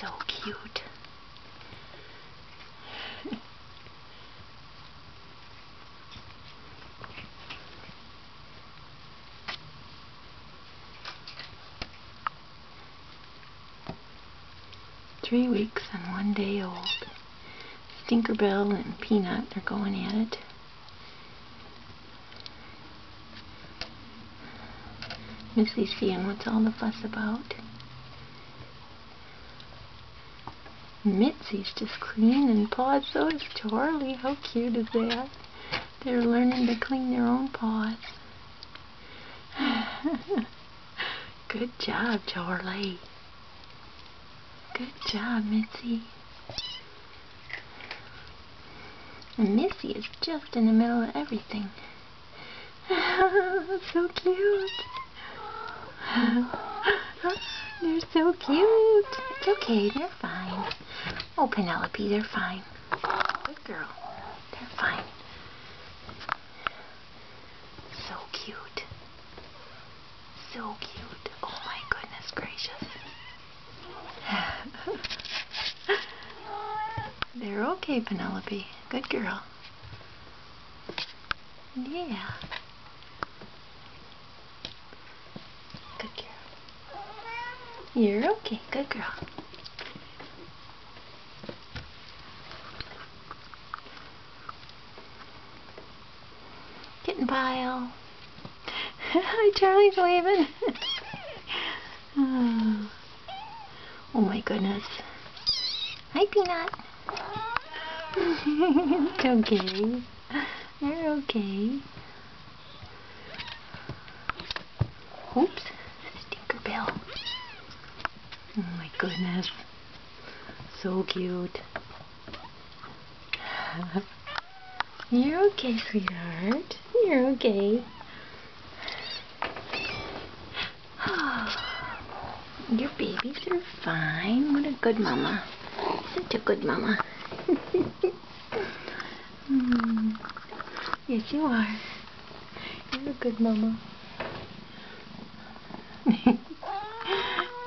So cute. Three weeks and 1 day old. Tinkerbell and Peanut are going at it. Missy's seeing what's all the fuss about. Mitzi's just cleaning paws. So is Charlie. How cute is that? They're learning to clean their own paws. Good job, Charlie. Good job, Mitzi. And Missy is just in the middle of everything. So cute. They're so cute. It's okay, they're fine. Oh, Penelope, they're fine. Good girl. They're fine. So cute. So cute. Oh my goodness gracious. They're okay, Penelope. Good girl. Yeah. Good girl. You're okay. Good girl. Kitten pile. Hi, Charlie's waving. Oh my goodness. Hi, Peanut. It's okay. You're okay. Oops. Tinkerbell. Oh my goodness. So cute. You're okay, sweetheart. You're okay. Your babies are fine. What a good mama. Such a good mama. Yes, you are. You're a good mama.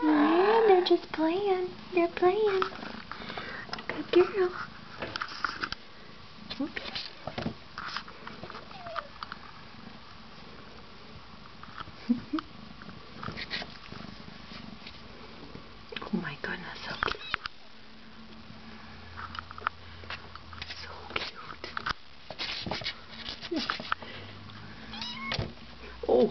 Yeah, they're just playing. They're playing. Good girl. Oops. Oh my goodness, so cute. So cute. Oh.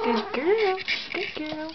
Good girl. Good girl.